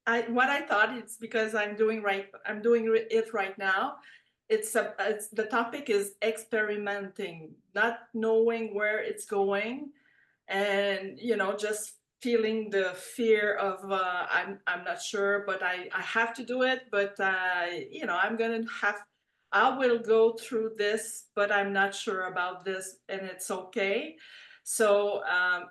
what I thought, it's because it right now. It's the topic is experimenting, not knowing where it's going, and just feeling the fear of I'm not sure, but I have to do it. But I will go through this, but I'm not sure about this, and it's okay. So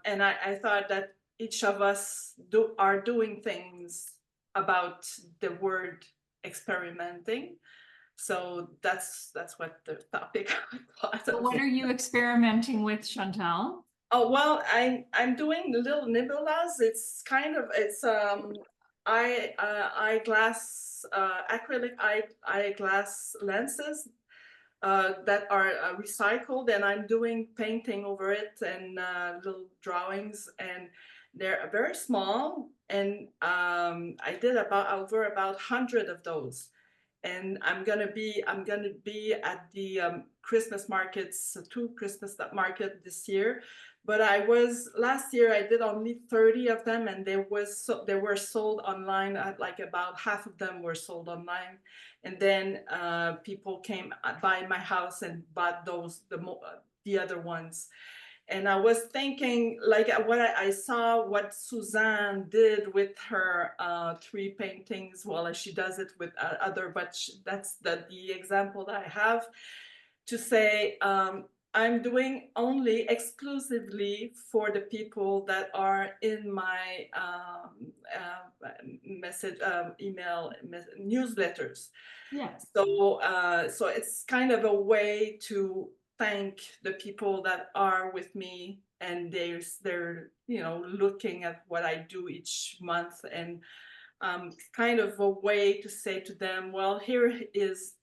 and I thought that each of us are doing things about the word experimenting. So that's what the topic I thought So of. what are you experimenting with, Chantal? Oh well, I'm doing little nibulas. It's eyeglass acrylic eyeglass lenses that are recycled, and I'm doing painting over it and little drawings, and they're very small. And I did about 100 of those, and I'm gonna be at the Christmas markets, two Christmas market this year. But last year I did only 30 of them, and they were sold online. Like about half of them were sold online, and then people came by my house and bought the other ones. And I was thinking, like what I saw, what Suzanne did with her three paintings. Well, she does it with other, but that's the example that I have to say. I'm doing only exclusively for the people that are in my message, email newsletters. Yes. So it's kind of a way to thank the people that are with me, and they're looking at what I do each month, and kind of a way to say to them, well, here is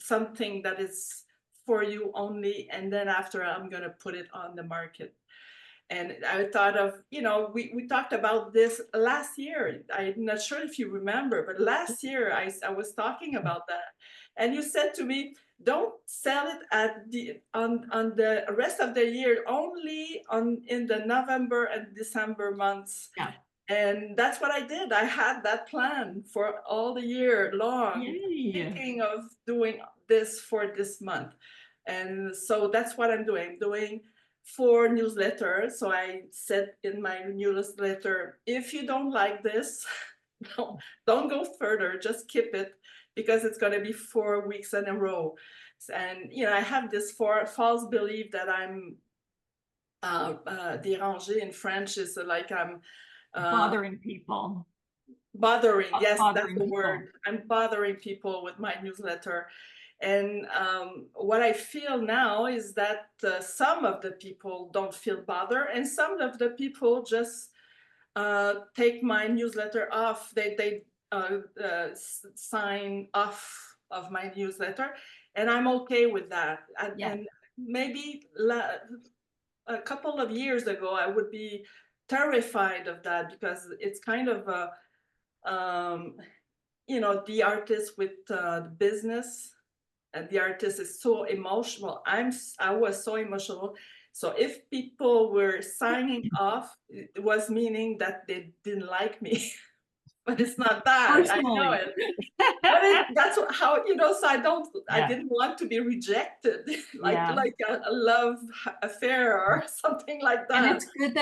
something that is for you only, and then after I'm going to put it on the market. And I thought of, we talked about this last year. I'm not sure if you remember, but last year I was talking about that. And you said to me, don't sell it on the rest of the year, only in the November and December months. Yeah. And that's what I did. I had that plan for all the year long, Yay. thinking of doing this for this month. And so that's what I'm doing. Doing 4 newsletters. So I said in my newsletter, if you don't like this, don't go further, just keep it, because it's going to be 4 weeks in a row. And I have this false belief that I'm dérangé in French is like I'm uh, Bothering people. bothering. Yes, that's Bothering the people. word. I'm bothering people with my newsletter. And what I feel now is that some of the people don't feel bothered, and some of the people just take my newsletter off. They sign off of my newsletter, and I'm okay with that. Yeah. And maybe a couple of years ago, I would be terrified of that, because it's kind of um, the artist with the business, and the artist is so emotional. I was so emotional. So if people were signing off, it was meaning that they didn't like me. But it's not that. I know Personally. it. But that's how, so I Yeah. didn't want to be rejected, like Yeah. a love affair or something like And that. it's good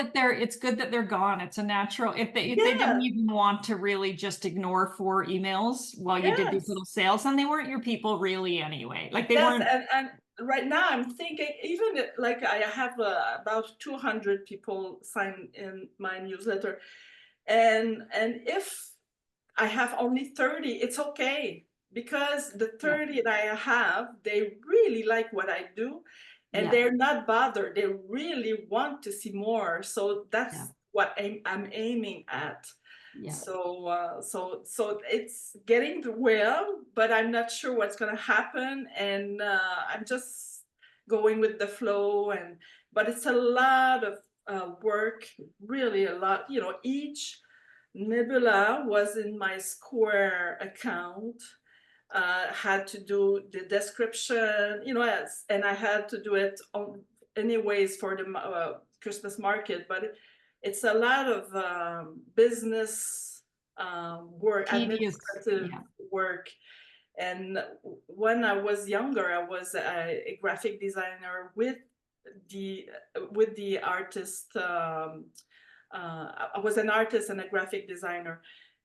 that they're gone. It's a natural, if they didn't Yeah. even want to really just ignore 4 emails while you did these Yes. little sales, and they weren't your people really anyway. Like they Yes, weren't. and right now I'm thinking, even like I have about 200 people sign in my newsletter, and if I have only 30, it's okay, because the Yeah. 30 that I have, they really like what I do, and Yeah. they're not bothered. They really want to see more. So Yeah. that's what I'm aiming at. Yeah. So it's getting well, but I'm not sure what's going to happen, and I'm just going with the flow. But it's a lot of work, really a lot. Each Nebula was in my Square account. Had to do the description, and I had to do it anyways for the Christmas market. But it's a lot of business work, Tedious, administrative yeah. work. And when I was younger, I was a graphic designer with the artist. I was an artist and a graphic designer,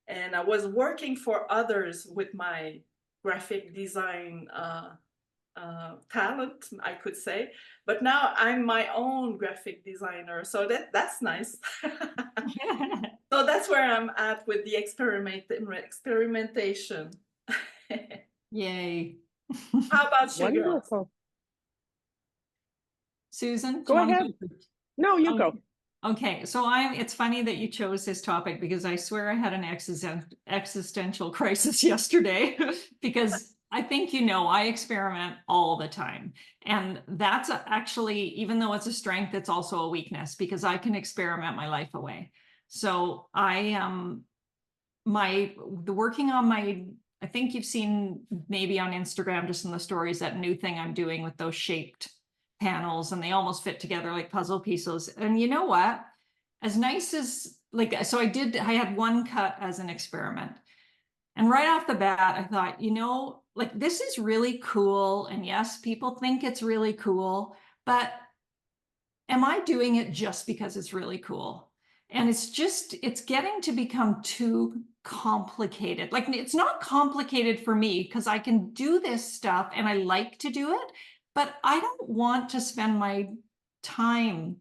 and I was working for others with my graphic design talent, I could say. But now I'm my own graphic designer, so that's nice. So that's where I'm at with the experimentation. Yay. How about you, girls? Wonderful. Susan, do Go you want me ahead. to- No, you Oh, go. Okay, so it's funny that you chose this topic because I swear I had an existential crisis yesterday because I think, I experiment all the time. And that's actually, even though it's a strength, it's also a weakness because I can experiment my life away. So working on I think you've seen maybe on Instagram, just in the stories, that new thing I'm doing with those shaped panels, and they almost fit together like puzzle pieces. And you know what? As nice as so I had one cut as an experiment. And right off the bat, I thought, this is really cool. And yes, people think it's really cool, but am I doing it just because it's really cool? And it's getting to become too complicated. Like, it's not complicated for me because I can do this stuff and I like to do it, but I don't want to spend my time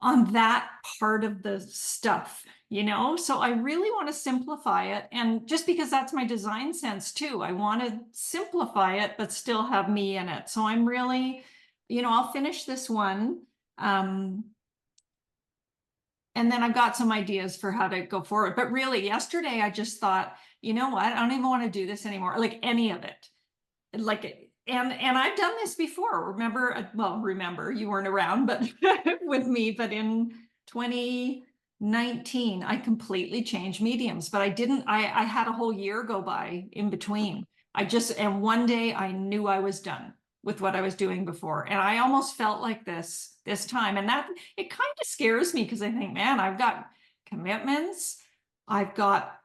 on that part of the stuff, So I really want to simplify it. And just because that's my design sense too, I want to simplify it, but still have me in it. So I'm really, I'll finish this one. And then I've got some ideas for how to go forward. But really, yesterday, I just thought, you know what? I don't even want to do this anymore, like any of it. And I've done this before. Remember, you weren't around, but with me, but in 2019, I completely changed mediums, but I had a whole year go by in between. And one day I knew I was done with what I was doing before. And I almost felt like this time. And it kind of scares me because I think, man, I've got commitments. I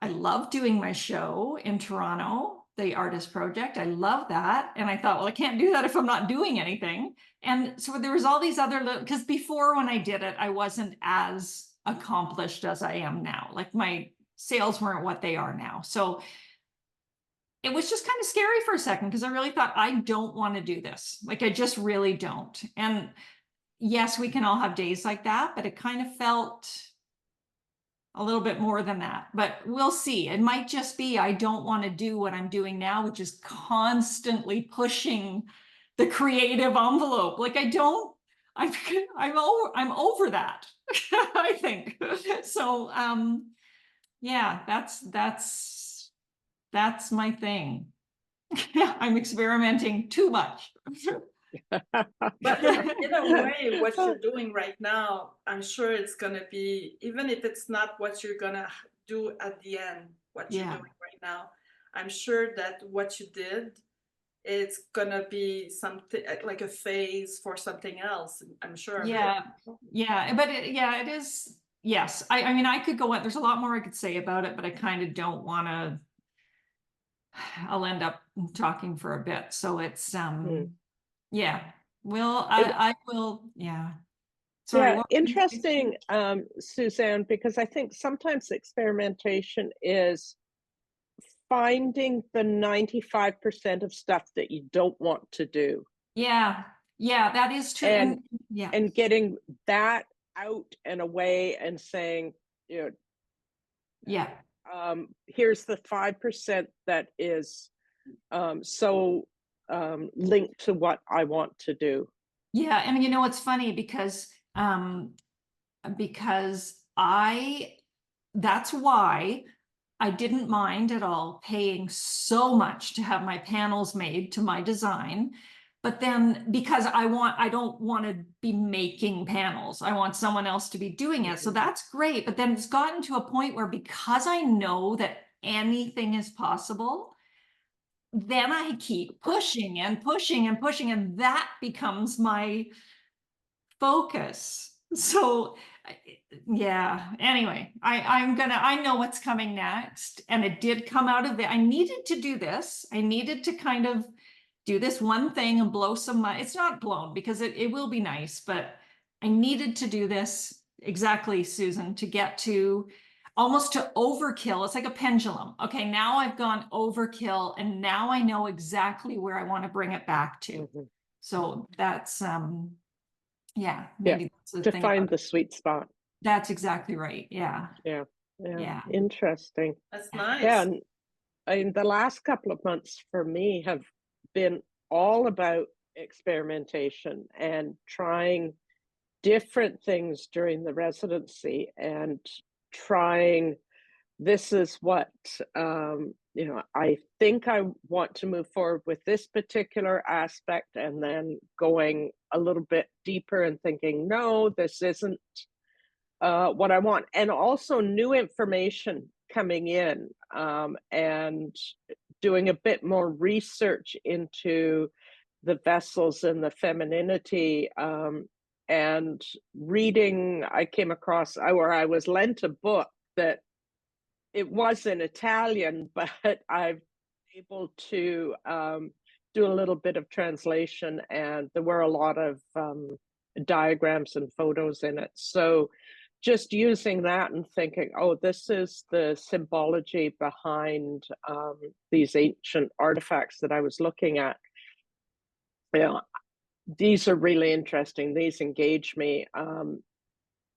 love doing my show in Toronto, the Artist Project. I love that. And I thought, well, I can't do that if I'm not doing anything. And so there was all these other because before, when I did it, I wasn't as accomplished as I am now. Like, my sales weren't what they are now. So it was just kind of scary for a second because I really thought, I don't want to do this. Like, I just really don't. And yes, we can all have days like that, but it kind of felt a little bit more than that. But we'll see. It might just be I don't want to do what I'm doing now, which is constantly pushing the creative envelope. Like, I'm over that. I think. So yeah, that's my thing. I'm experimenting too much. But in a way, what you're doing right now, I'm sure it's going to be, even if it's not what you're going to do at the end, what you're doing right now, I'm sure that what you did, it's going to be something like a phase for something else. I'm sure. Yeah. But it is. Yes. I mean, I could go on. There's a lot more I could say about it, but I kind of don't want to. I'll end up talking for a bit. So it's, yeah. I will. Yeah. Sorry. Yeah, interesting, Suzanne, because I think sometimes experimentation is finding the 95% of stuff that you don't want to do. Yeah, that is true. And getting that out and away and saying, here's the 5% that is so linked to what I want to do. Yeah, and it's funny because that's why I didn't mind at all paying so much to have my panels made to my design. But then, because I don't want to be making panels, I want someone else to be doing it. So that's great. But then it's gotten to a point where, because I know that anything is possible, then I keep pushing and pushing and pushing, and that becomes my focus. So yeah, anyway, I know what's coming next, and it did come out of it. I needed to do this. I needed to kind of do this one thing and blow some money. It's not blown because it will be nice, but I needed to do this exactly, Susan, to get to almost to overkill. It's like a pendulum. Okay, now I've gone overkill, and now I know exactly where I want to bring it back to. So that's yeah, maybe that's the to thing find about the it. sweet spot. That's exactly right. Yeah. Yeah. Yeah. Interesting. That's nice. Yeah, and I mean, the last couple of months for me have been all about experimentation and trying different things during the residency, and trying, this is what you know, I think I want to move forward with this particular aspect, and then going a little bit deeper and thinking, no, this isn't what I want. And also new information coming in, and doing a bit more research into the vessels and the femininity, and reading. I came across, or I was lent a book that it was in Italian, but I've been able to do a little bit of translation, and there were a lot of diagrams and photos in it. So just using that and thinking, oh, this is the symbology behind these ancient artifacts that I was looking at. You know, these are really interesting. These engage me.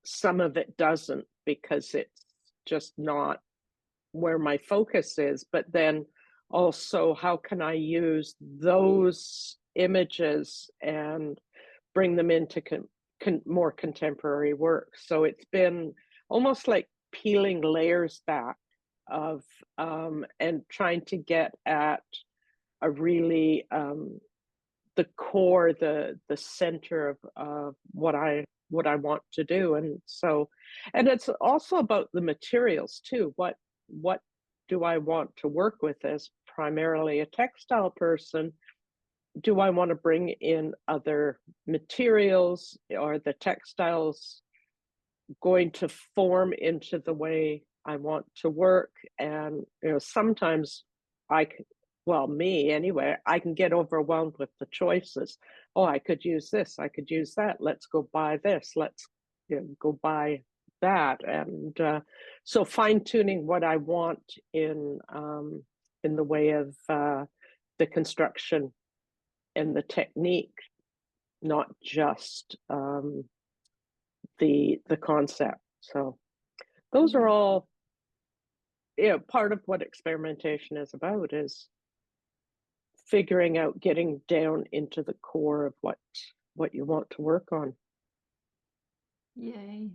Some of it doesn't, because it's just not where my focus is. But then also, how can I use those images and bring them into more contemporary work? So it's been almost like peeling layers back of and trying to get at a really the core, the center of what I want to do. And so, and it's also about the materials too. What do I want to work with as primarily a textile person? Do I want to bring in other materials? Are the textiles going to form into the way I want to work? And you know, sometimes well, me anyway, I can get overwhelmed with the choices. Oh, I could use this, I could use that. Let's go buy this. Let's go buy that. And so fine-tuning what I want in the way of the construction and the technique, not just the concept. So those are all, you know, part of what experimentation is about, is figuring out, getting down into the core of what you want to work on. Yay.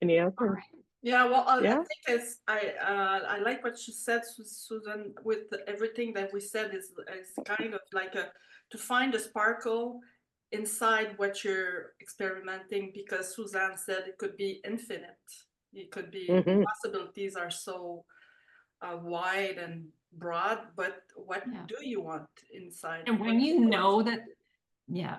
Any other? All right. Yeah, well, I Yeah. think it's I like what she said, Susan. With everything that we said, is kind of like to find a sparkle inside what you're experimenting, because Suzanne said it could be infinite. It could be possibilities are so wide and broad, but what do you want inside? And when you know that,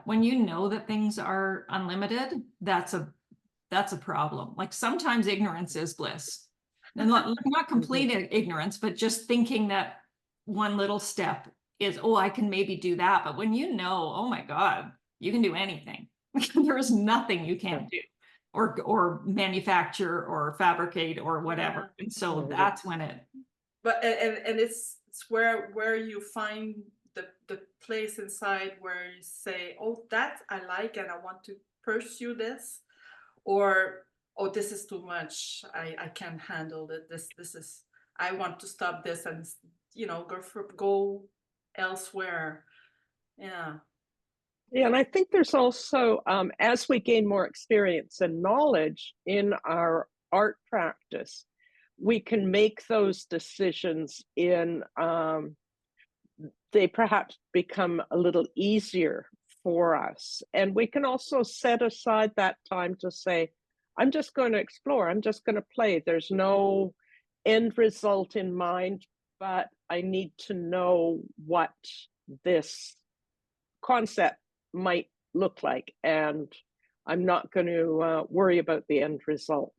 when you know that things are unlimited, that's a problem. Like sometimes ignorance is bliss. And not complete ignorance, but just thinking that one little step is, oh, I can maybe do that. But when you know, oh my God, you can do anything. There's nothing you can't do, or manufacture or fabricate or whatever. And so that's when it. But and it's where you find the place inside where you say, oh, that I like and I want to pursue this, or oh, this is too much, I can't handle it, this is, I want to stop this and, you know, go elsewhere. Yeah, and I think there's also, as we gain more experience and knowledge in our art practice, we can make those decisions in they perhaps become a little easier for us. And we can also set aside that time to say, I'm just going to explore, I'm just going to play. There's no end result in mind, but I need to know what this concept might look like. And I'm not going to worry about the end result.